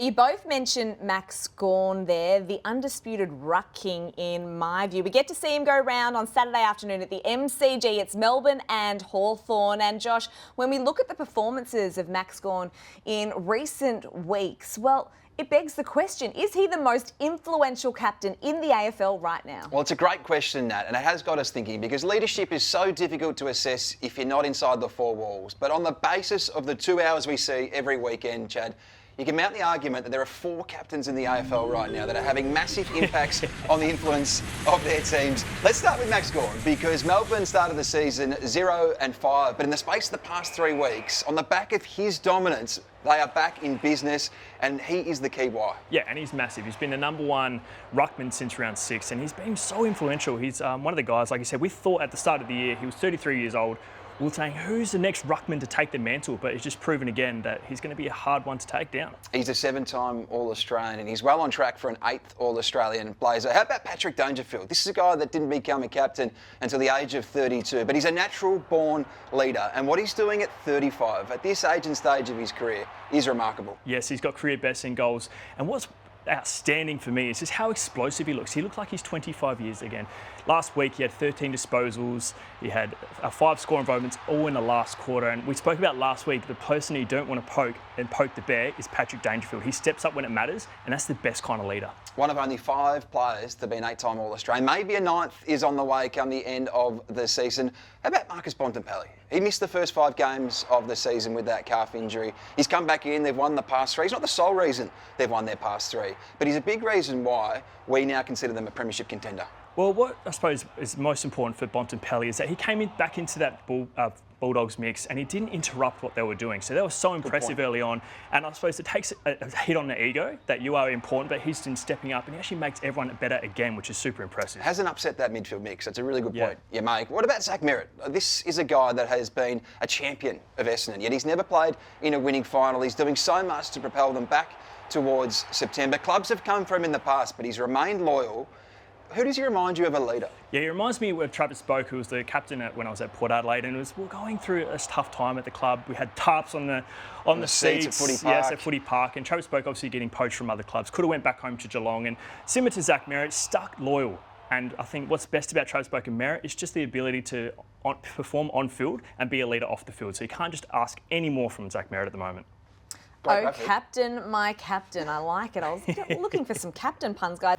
You both mentioned Max Gawn there, the undisputed ruck king in my view. We get to see him go round on Saturday afternoon at the MCG. It's Melbourne and Hawthorn. And Josh, when we look at the performances of Max Gawn in recent weeks, well, it begs the question, is he the most influential captain in the AFL right now? Well, it's a great question, Nat, and it has got us thinking because leadership is so difficult to assess if you're not inside the four walls. But on the basis of the 2 hours we see every weekend, Chad, you can mount the argument that there are 4 captains in the AFL right now that are having massive impacts on the influence of their teams. Let's start with Max Gawn because Melbourne started the season 0-5, but in the space of the past 3 weeks, on the back of his dominance, they are back in business, and he is the key why. Yeah, and he's massive. He's been the #1 ruckman since round 6, and he's been so influential. He's one of the guys, like you said, we thought at the start of the year, he was 33 years old. We were saying, who's the next ruckman to take the mantle? But he's just proven again that he's going to be a hard one to take down. He's a 7-time All-Australian and he's well on track for an 8th All-Australian blazer. How about Patrick Dangerfield? This is a guy that didn't become a captain until the age of 32, but he's a natural-born leader. And what he's doing at 35, at this age and stage of his career, is remarkable. Yes, he's got career best in goals. And what's outstanding for me is just how explosive he looks. He looks like he's 25 years again. Last week he had 13 disposals, he had 5 score involvements all in the last quarter, and we spoke about last week the person you don't want to poke the bear is Patrick Dangerfield. He steps up when it matters, and that's the best kind of leader. One of only 5 players to be an 8-time All-Australian. Maybe a 9th is on the way come the end of the season. How about Marcus Bontempelli? He missed the first 5 games of the season with that calf injury. He's come back in, they've won the past 3. He's not the sole reason they've won their past 3, but he's a big reason why we now consider them a premiership contender. Well, what I suppose is most important for Bontempelli is that he came back into that Bulldogs mix and he didn't interrupt what they were doing. So that was so impressive early on. And I suppose it takes a hit on the ego that you are important, but he's been stepping up and he actually makes everyone better again, which is super impressive. Hasn't upset that midfield mix. That's a really good point you make. What about Zach Merritt? This is a guy that has been a champion of Essendon, yet he's never played in a winning final. He's doing so much to propel them back towards September. Clubs have come for him in the past, but he's remained loyal. Who does he remind you of a leader? Yeah, he reminds me of Travis Boak, who was the captain when I was at Port Adelaide, and we're going through a tough time at the club. We had tarps on the seats at Footy Park. Yes, at Footy Park, and Travis Boak obviously getting poached from other clubs. Could have went back home to Geelong, and similar to Zach Merritt, stuck loyal. And I think what's best about Travis Boak and Merritt is just the ability to perform on field and be a leader off the field. So you can't just ask any more from Zach Merritt at the moment. Oh, captain, my captain. I like it. I was looking for some captain puns, guys.